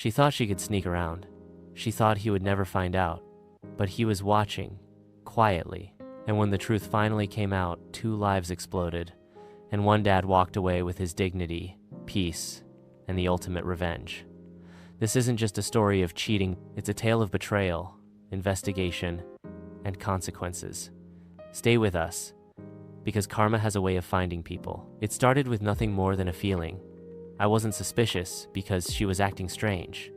She thought she could sneak around. She thought he would never find out. But he was watching, quietly. And when the truth finally came out, 2 lives exploded. And one dad walked away with his dignity, peace, and the ultimate revenge. This isn't just a story of cheating, it's a tale of betrayal, investigation, and consequences. Stay with us, because karma has a way of finding people. It started with nothing more than a feeling. I wasn't suspicious because she was acting strange.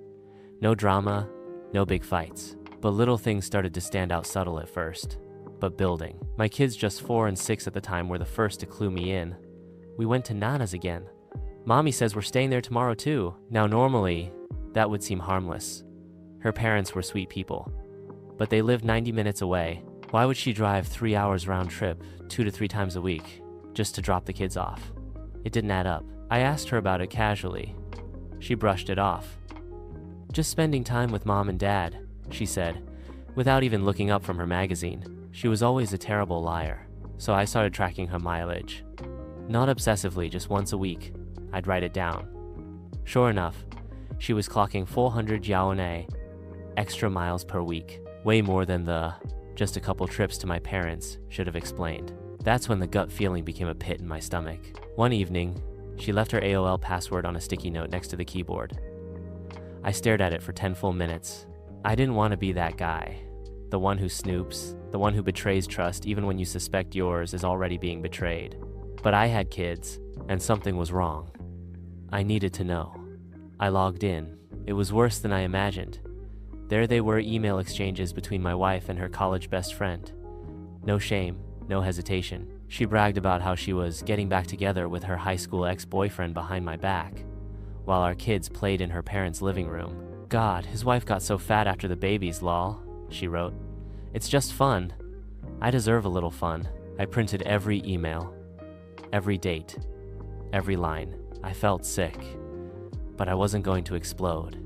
No drama, no big fights. But little things started to stand out subtle at first, but building. My kids, just 4 and 6 at the time, were the first to clue me in. We went to Nana's again. Mommy says we're staying there tomorrow too. Now normally, that would seem harmless. Her parents were sweet people, but they lived 90 minutes away. Why would she drive 3 hours round trip, 2 to 3 times a week, just to drop the kids off? It didn't add up. I asked her about it casually. She brushed it off. Just spending time with mom and dad, she said, without even looking up from her magazine. She was always a terrible liar, so I started tracking her mileage. Not obsessively, just once a week. I'd write it down. Sure enough, she was clocking 400 yaone, extra miles per week, way more than the just a couple trips to my parents should have explained. That's when the gut feeling became a pit in my stomach. One evening, she left her AOL password on a sticky note next to the keyboard. I stared at it for 10 full minutes. I didn't want to be that guy. The one who snoops, the one who betrays trust even when you suspect yours is already being betrayed. But I had kids, and something was wrong. I needed to know. I logged in. It was worse than I imagined. There they were, email exchanges between my wife and her college best friend. No shame, no hesitation. She bragged about how she was getting back together with her high school ex-boyfriend behind my back, while our kids played in her parents' living room. God, his wife got so fat after the babies, lol, she wrote. It's just fun. I deserve a little fun. I printed every email, every date, every line. I felt sick, but I wasn't going to explode.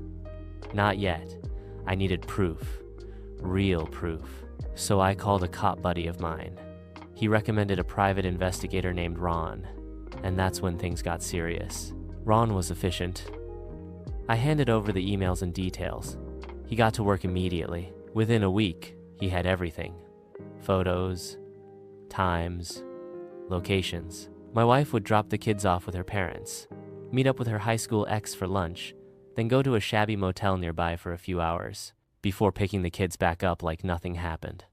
Not yet. I needed proof, real proof. So I called a cop buddy of mine. He recommended a private investigator named Ron, and that's when things got serious. Ron was efficient. I handed over the emails and details. He got to work immediately. Within a week, he had everything. Photos, times, locations. My wife would drop the kids off with her parents, meet up with her high school ex for lunch, then go to a shabby motel nearby for a few hours, before picking the kids back up like nothing happened.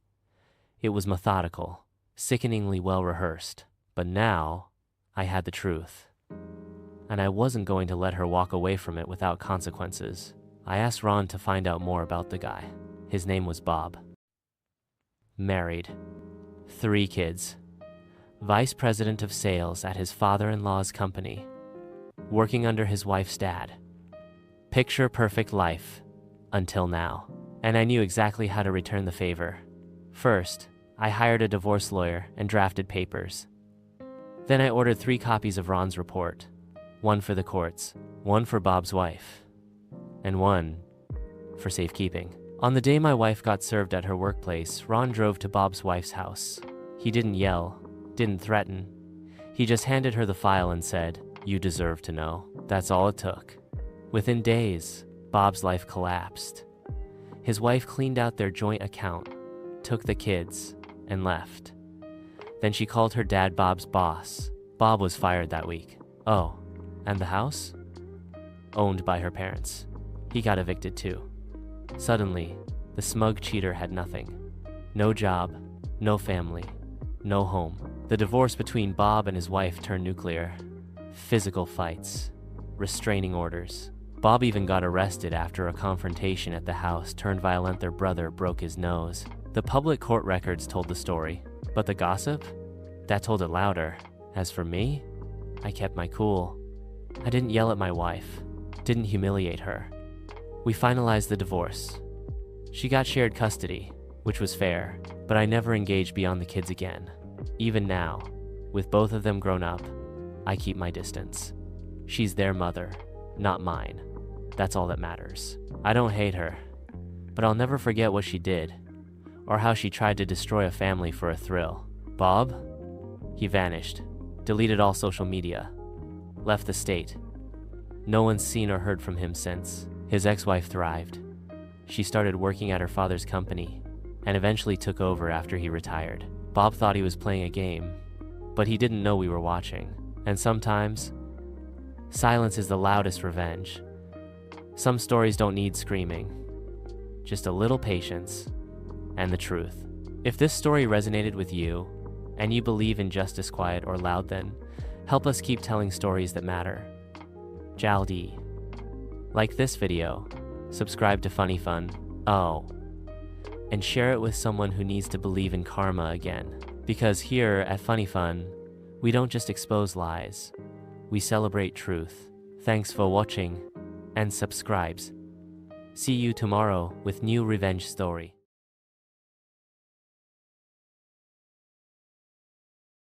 It was methodical, sickeningly well rehearsed. But now, I had the truth. And I wasn't going to let her walk away from it without consequences. I asked Ron to find out more about the guy. His name was Bob. Married. 3 kids. Vice president of sales at his father-in-law's company. Working under his wife's dad. Picture perfect life. Until now. And I knew exactly how to return the favor. First, I hired a divorce lawyer and drafted papers. Then I ordered 3 copies of Ron's report. 1 for the courts, 1 for Bob's wife, and 1 for safekeeping. On the day my wife got served at her workplace, Ron drove to Bob's wife's house. He didn't yell, didn't threaten. He just handed her the file and said, "You deserve to know." That's all it took. Within days, Bob's life collapsed. His wife cleaned out their joint account, took the kids, and left. Then she called her dad Bob's boss. Bob was fired that week. Oh, and the house? Owned by her parents. He got evicted too. Suddenly, the smug cheater had nothing. No job, no family, no home. The divorce between Bob and his wife turned nuclear. Physical fights, restraining orders. Bob even got arrested after a confrontation at the house turned violent. Their brother broke his nose. The public court records told the story, but the gossip? That told it louder. As for me, I kept my cool. I didn't yell at my wife, didn't humiliate her. We finalized the divorce. She got shared custody, which was fair, but I never engaged beyond the kids again. Even now, with both of them grown up, I keep my distance. She's their mother, not mine. That's all that matters. I don't hate her, but I'll never forget what she did, or how she tried to destroy a family for a thrill. Bob? He vanished, deleted all social media, left the state. No one's seen or heard from him since. His ex-wife thrived. She started working at her father's company and eventually took over after he retired. Bob thought he was playing a game, but he didn't know we were watching. And sometimes, silence is the loudest revenge. Some stories don't need screaming, just a little patience and the truth. If this story resonated with you and you believe in justice quiet or loud, then help us keep telling stories that matter. Jaldi. Like this video, subscribe to Funny Fun, and share it with someone who needs to believe in karma again. Because here at Funny Fun, we don't just expose lies, we celebrate truth. Thanks for watching and subscribes. See you tomorrow with new revenge story.